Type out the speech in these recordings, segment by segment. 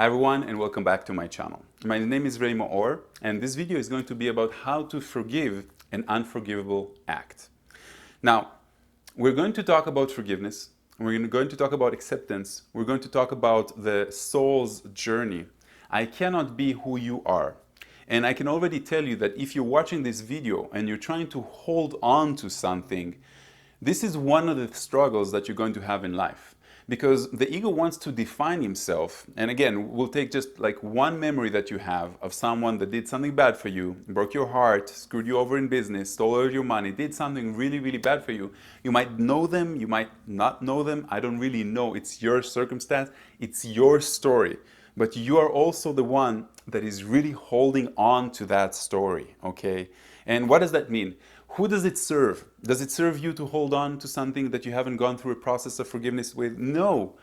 Hi everyone and welcome back to my channel. My name is Maor and this video is going to be about how to forgive an unforgivable act. Now, we're going to talk about forgiveness, we're going to talk about acceptance, we're going to talk about the soul's journey. I cannot be who you are. And I can already tell you that if you're watching this video and you're trying to hold on to something, this is one of the struggles that you're going to have in life. Because the ego wants to define himself. And again, we'll take just like one memory that you have of someone that did something bad for you, broke your heart, screwed you over in business, stole all your money, did something really, really bad for you. You might know them, you might not know them. I don't really know. It's your circumstance. It's your story. But you are also the one that is really holding on to that story, okay? And what does that mean? Who does it serve? Does it serve you to hold on to something that you haven't gone through a process of forgiveness with? No,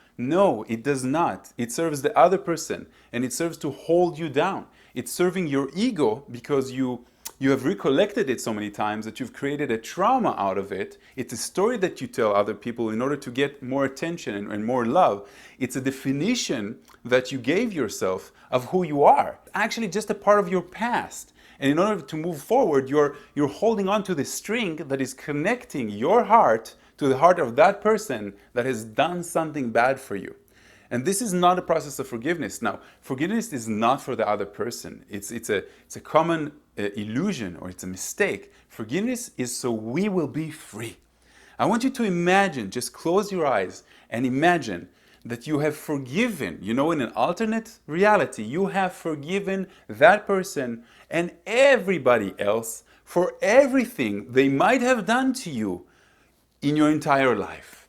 it does not. It serves the other person and it serves to hold you down. It's serving your ego because you have recollected it so many times that you've created a trauma out of it. It's a story that you tell other people in order to get more attention and more love. It's a definition that you gave yourself of who you are. Actually just a part of your past. And in order to move forward, you're holding on to the string that is connecting your heart to the heart of that person that has done something bad for you. And this is not a process of forgiveness. Now, forgiveness is not for the other person. It's a common illusion, or it's a mistake. Forgiveness is so we will be free. I want you to imagine, just close your eyes and imagine that you have forgiven, in an alternate reality, you have forgiven that person and everybody else for everything they might have done to you in your entire life.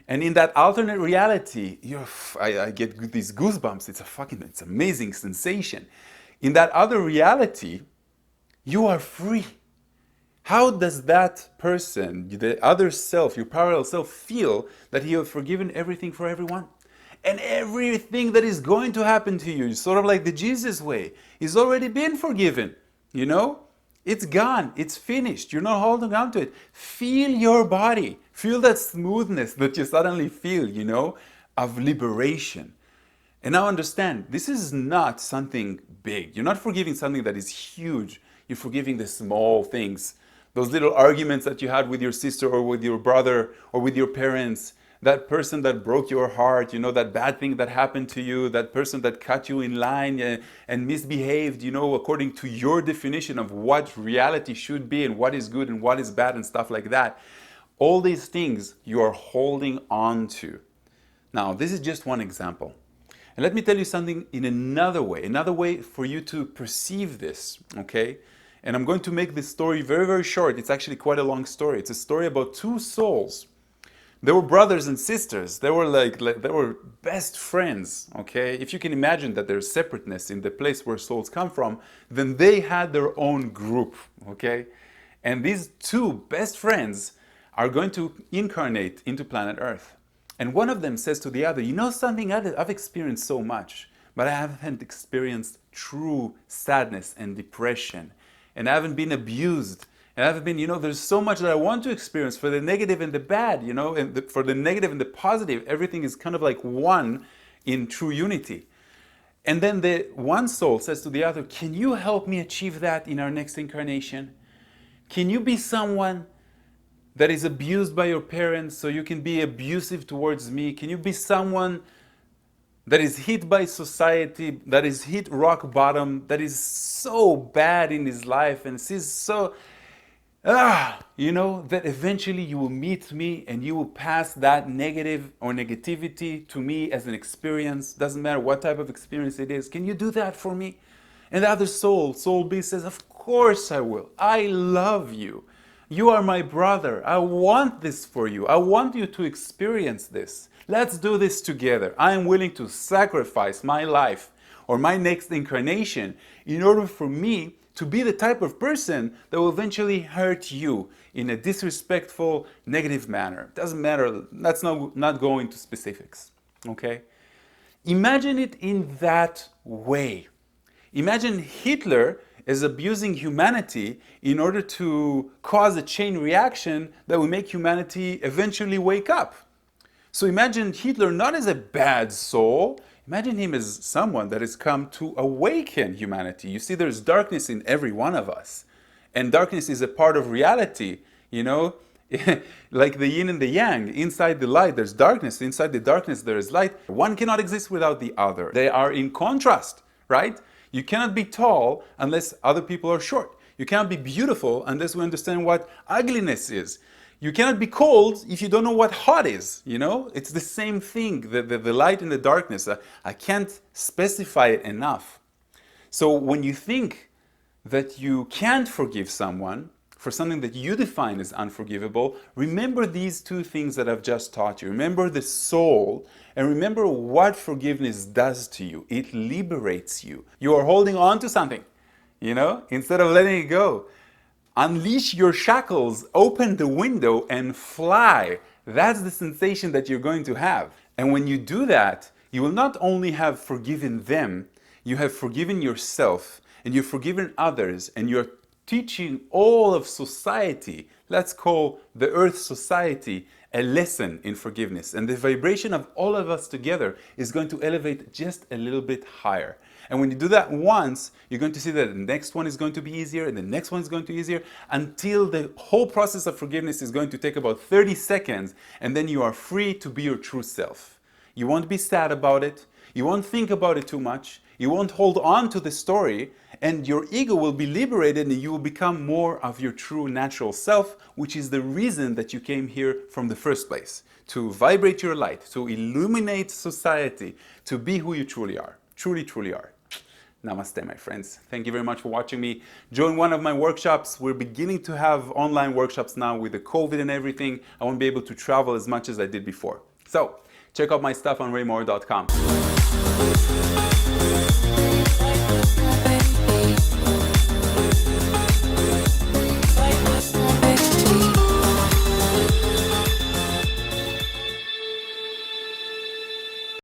And in that alternate reality, I get these goosebumps. It's amazing sensation. In that other reality, you are free. How does that person, the other self, your parallel self, feel that you have forgiven everything for everyone? And everything that is going to happen to you, sort of like the Jesus way, is already been forgiven. It's gone. It's finished. You're not holding on to it. Feel your body. Feel that smoothness that you suddenly feel, of liberation. And now understand, this is not something big. You're not forgiving something that is huge. You're forgiving the small things. Those little arguments that you had with your sister or with your brother or with your parents, that person that broke your heart, that bad thing that happened to you, that person that cut you in line and misbehaved, according to your definition of what reality should be and what is good and what is bad and stuff like that. All these things you are holding on to. Now, this is just one example. And let me tell you something in another way for you to perceive this, okay? And I'm going to make this story very, very short. It's actually quite a long story. It's a story about two souls. They were brothers and sisters. They were they were best friends, okay? If you can imagine that there's separateness in the place where souls come from, then they had their own group, okay? And these two best friends are going to incarnate into planet Earth. And one of them says to the other, something, I've experienced so much, but I haven't experienced true sadness and depression. And I haven't been abused. And I haven't been, there's so much that I want to experience for the negative and the bad, and for the negative and the positive. Everything is kind of like one in true unity. And then the one soul says to the other, can you help me achieve that in our next incarnation? Can you be someone that is abused by your parents so you can be abusive towards me? Can you be someone that is hit by society, that is hit rock bottom, that is so bad in his life and sees so, that eventually you will meet me and you will pass that negative or negativity to me as an experience. Doesn't matter what type of experience it is. Can you do that for me? And the other soul B says, of course I will. I love you. You are my brother. I want this for you. I want you to experience this. Let's do this together. I am willing to sacrifice my life or my next incarnation in order for me to be the type of person that will eventually hurt you in a disrespectful, negative manner. Doesn't matter. Let's not go into specifics. Okay? Imagine it in that way. Imagine Hitler is abusing humanity in order to cause a chain reaction that will make humanity eventually wake up. So imagine Hitler not as a bad soul, Imagine him as someone that has come to awaken humanity. You see, there's darkness in every one of us. And darkness is a part of reality, you know? Like the yin and the yang. Inside the light, there's darkness. Inside the darkness, there is light. One cannot exist without the other. They are in contrast, right? You cannot be tall unless other people are short. You cannot be beautiful unless we understand what ugliness is. You cannot be cold if you don't know what hot is, you know? It's the same thing, the light and the darkness. I can't specify it enough. So when you think that you can't forgive someone for something that you define as unforgivable, remember these two things that I've just taught you. Remember the soul, and remember what forgiveness does to you. It liberates you. You are holding on to something, you know, instead of letting it go. Unleash your shackles, open the window and fly. That's the sensation that you're going to have. And when you do that, you will not only have forgiven them, you have forgiven yourself, and you've forgiven others, and you're teaching all of society, let's call the Earth society, a lesson in forgiveness. And the vibration of all of us together is going to elevate just a little bit higher. And when you do that once, you're going to see that the next one is going to be easier, and the next one is going to be easier, until the whole process of forgiveness is going to take about 30 seconds, and then you are free to be your true self. You won't be sad about it. You won't think about it too much. You won't hold on to the story, and your ego will be liberated, and you will become more of your true natural self, which is the reason that you came here from the first place. To vibrate your light, to illuminate society, to be who you truly are. Truly, truly are. Namaste, my friends. Thank you very much for watching me. Join one of my workshops. We're beginning to have online workshops now with the COVID and everything. I won't be able to travel as much as I did before. So check out my stuff on raymaor.com.